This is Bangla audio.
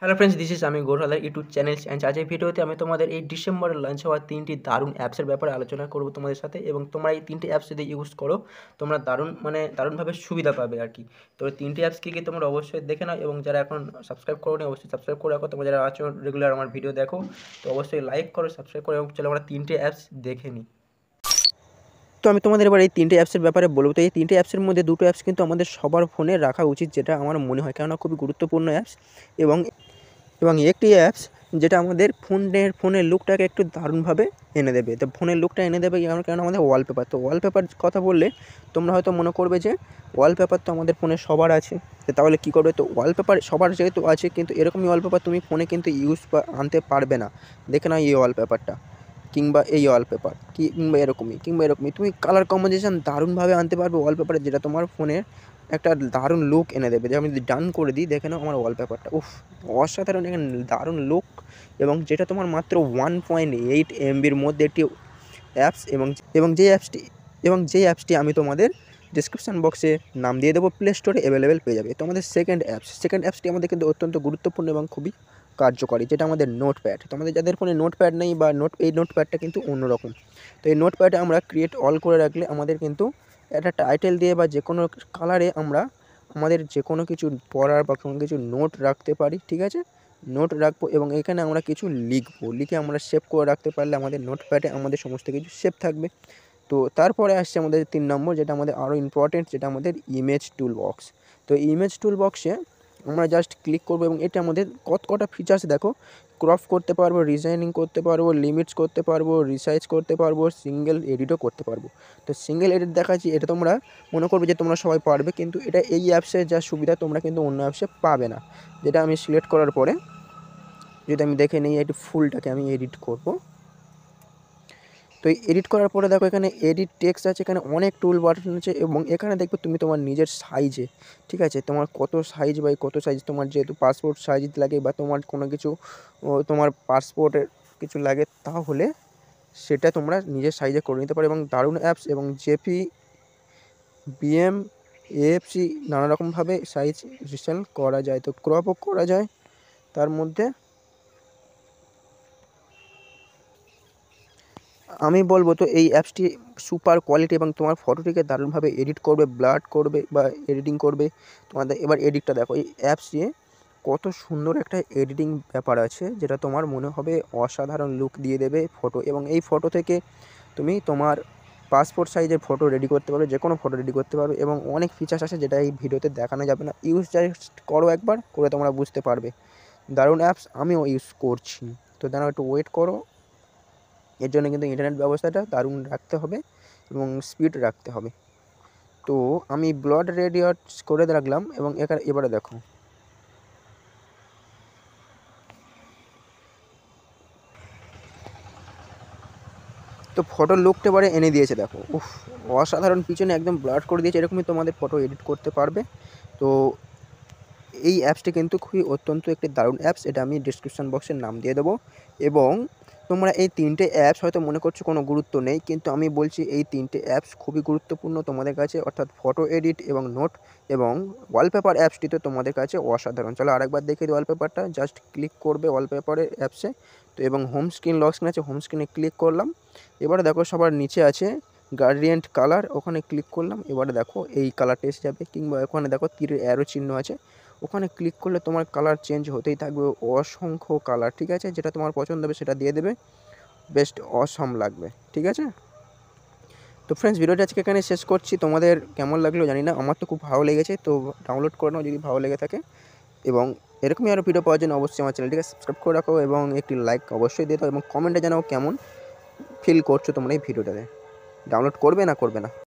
হ্যালো ফ্রেন্ডস, দিস ইজ আমি গৌরহালার ইউটিউব চ্যানেল অ্যান্ড আজ এই ভিডিওতে আমি তোমাদের এই ডিসেম্বরে লঞ্চ হওয়া 3টি দারুণ অ্যাপসের ব্যাপারে আলোচনা করব তোমাদের সাথে। এবং তোমরা এই 3টি অ্যাপস যদি ইউজ করো তোমরা দারুণভাবে সুবিধা পাবে আর কি। তো এই 3টি অ্যাপস কী তোমরা অবশ্যই দেখে নাও, এবং যারা এখন সাবস্ক্রাইব করোনি অবশ্যই সাবস্ক্রাইব করে রাখো। তোমরা যারা আছো রেগুলার আমার ভিডিও দেখো তো অবশ্যই লাইক করো, সাবস্ক্রাইব করো, এবং চলো আমরা 3টে অ্যাপস দেখে নিই। তো আমি তোমাদের এবার এই 3টে অ্যাপসের ব্যাপারে বলব। তো এই 3টে অ্যাপসের মধ্যে 2টো অ্যাপস কিন্তু আমাদের সবার ফোনে রাখা উচিত, যেটা আমার মনে হয়, কেননা খুবই গুরুত্বপূর্ণ অ্যাপস। এবং এবং একটি অ্যাপস যেটা আমাদের ফোনের লুকটাকে একটু দারুণভাবে এনে দেবে। তো ফোনের লুকটা এনে দেবে কেন আমাদের ওয়ালপেপার। তো ওয়ালপেপার কথা বললে তোমরা হয়তো মনে করবে যে ওয়ালপেপার তো আমাদের ফোনে সবার আছে, তো তাহলে কী করবে। তো ওয়ালপেপার সবার যেহেতু আছে, কিন্তু এরকমই ওয়ালপেপার তুমি ফোনে কিন্তু আনতে পারবে না। দেখে নাও এই ওয়ালপেপারটা, কিংবা এই ওয়ালপেপার কিংবা এরকমই তুমি কালার কম্বিনেশন দারুণভাবে আনতে পারবে ওয়ালপেপারে, যেটা তোমার ফোনের একটা দারুণ লুক এনে দেবে। যে আমি যদি ডান করে দিই, দেখে নাও আমার ওয়ালপেপারটা, উফ অসাধারণ এখানে দারুণ লুক। এবং যেটা তোমার মাত্র 1.8 MBর মধ্যে একটি অ্যাপস। এবং যেই অ্যাপসটি আমি তোমাদের ডিসক্রিপশান বক্সে নাম দিয়ে দেবো, প্লে স্টোরে অ্যাভেলেবেল পেয়ে যাবে। তো আমাদের সেকেন্ড অ্যাপসটি আমাদের কিন্তু অত্যন্ত গুরুত্বপূর্ণ এবং খুবই কার্যকরী, যেটা আমাদের নোটপ্যাড। তো আমাদের যাদের ফোনে নোটপ্যাড নেই বা এই নোটপ্যাডটা কিন্তু অন্যরকম। তো এই নোটপ্যাডে আমরা ক্রিয়েট অল করে রাখলে আমাদের কিন্তু একটা টাইটেল দিয়ে বা যে কোনো কালারে আমরা আমাদের যে কোনো কিছু পড়ার বা কোনো কিছু নোট রাখতে পারি, ঠিক আছে। নোট রাখবো এবং এখানে আমরা কিছু লিখে আমরা সেভ করে রাখতে পারলে আমাদের নোটপ্যাডে আমাদের সমস্ত কিছু সেভ থাকবে। তো তারপরে আসছে আমাদের 3 নম্বর, যেটা আমাদের আরও ইম্পর্টেন্ট, যেটা আমাদের ইমেজ টুল বক্স। তো ইমেজ টুল বক্সে আমরা জাস্ট ক্লিক করবো এবং এটা আমাদের কটা ফিচার্স দেখো। ক্রপ করতে পারবো, ডিজাইনিং করতে পারবো, লিমিটস করতে পারবো, রিসাইজ করতে পারবো, সিঙ্গেল এডিটও করতে পারবো। তো সিঙ্গেল এডিট দেখাচ্ছি, এটা তোমরা মনে করবে যে তোমরা সবাই পারবে, কিন্তু এটা এই অ্যাপসের যা সুবিধা তোমরা কিন্তু অন্য অ্যাপসে পাবে না। যেটা আমি সিলেক্ট করার পরে যদি আমি দেখে নিই, একটু ফুলটাকে আমি এডিট করব। তো এডিট করার পরে দেখো এখানে এডিট টেক্সট আছে, এখানে অনেক টুল বাটন আছে, এবং এখানে দেখবে তুমি তোমার নিজের সাইজে, ঠিক আছে, তোমার কত সাইজ বাই কত সাইজ, তোমার যেহেতু পাসপোর্ট সাইজ লাগে বা তোমার কোনো কিছু তোমার পাসপোর্টের কিছু লাগে, তাহলে সেটা তোমরা নিজের সাইজে করে নিতে পারো। এবং দারুণ অ্যাপস, এবং জেপি, বিএম, এএফসি নানা রকমভাবে সাইজ রিসেল করা যায়, তো ক্রপও করা যায় তার মধ্যে। আমি বলবো তো এই অ্যাপসটি সুপার কোয়ালিটি, এবং তোমার ফটোটিকে দারুণভাবে এডিট করবে, ব্লার করবে বা এডিটিং করবে তোমাদের। এবার এডিটটা দেখো, এই অ্যাপসে কত সুন্দর একটা এডিটিং ব্যাপার আছে, যেটা তোমার মনে হবে অসাধারণ লুক দিয়ে দেবে ফটো। এবং এই ফটো থেকে তুমি তোমার পাসপোর্ট সাইজের ফটো রেডি করতে পারবে, যে কোনো ফটো রেডি করতে পারবে। এবং অনেক ফিচার্স আছে যেটা এই ভিডিওতে দেখানো যাবে না, ইউজ জাস্ট করো একবার, করে তোমরা বুঝতে পারবে। দারুণ অ্যাপস, আমিও ইউজ করছি। তো দাঁড়াও একটু ওয়েট করো, এর জন্য কিন্তু ইন্টারনেট ব্যবস্থাটা দারুণ রাখতে হবে এবং স্পিড রাখতে হবে। তো আমি ব্লড রেডিওস করে রাখলাম, এবং এবারে দেখো, তো ফটোর লুকটা এবারে এনে দিয়েছে দেখো, উফ অসাধারণ, পিছনে একদম ব্লার করে দিয়েছে। এরকমই তোমাদের ফটো এডিট করতে পারবে। তো এই অ্যাপসটি কিন্তু খুবই অত্যন্ত একটি দারুণ অ্যাপস, এটা আমি ডিসক্রিপশান বক্সের নাম দিয়ে দেবো। এবং তোমরা এই 3টে অ্যাপস হয়তো মনে করছো কোনো গুরুত্ব নেই, কিন্তু আমি বলছি এই 3টে অ্যাপস খুবই গুরুত্বপূর্ণ তোমাদের কাছে, অর্থাৎ ফটো এডিট এবং নোট এবং ওয়ালপেপার অ্যাপসটি তো তোমাদের কাছে অসাধারণ। চলো আরেকবার দেখে দিই ওয়ালপেপারটা, জাস্ট ক্লিক করবে ওয়ালপেপারের অ্যাপসে। তো এবং হোম স্ক্রিন, লক স্ক্রিন আছে, হোম স্ক্রিনে ক্লিক করলাম। এবারে দেখো সবার নিচে আছে গ্রেডিয়েন্ট কালার, ওখানে ক্লিক করলাম। এবারে দেখো এই কালারটা এসে যাবে, কিংবা ওখানে দেখো তীরের অ্যারো চিহ্ন আছে, ওখানে ক্লিক করলে তোমার কালার চেঞ্জ হতেই থাকবে, অসংখ্য কালার, ঠিক আছে। যেটা তোমার পছন্দ হবে সেটা দিয়ে দেবে, বেস্ট অসম লাগবে, ঠিক আছে। তো ফ্রেন্ডস, ভিডিওটা আজকে এখানে শেষ করছি। তোমাদের কেমন লাগলো জানি না, আমার তো খুব ভালো লেগেছে। তো ডাউনলোড করে নাও যদি ভালো লেগে থাকে, এবং এরকমই আরও ভিডিও পাওয়ার জন্য অবশ্যই আমার চ্যানেলটিকে সাবস্ক্রাইব করে রাখো, এবং একটি লাইক অবশ্যই দিয়ে দাও, এবং কমেন্টে জানাও কেমন ফিল করছো তোমরা এই ভিডিওটাতে। ডাউনলোড করবে না?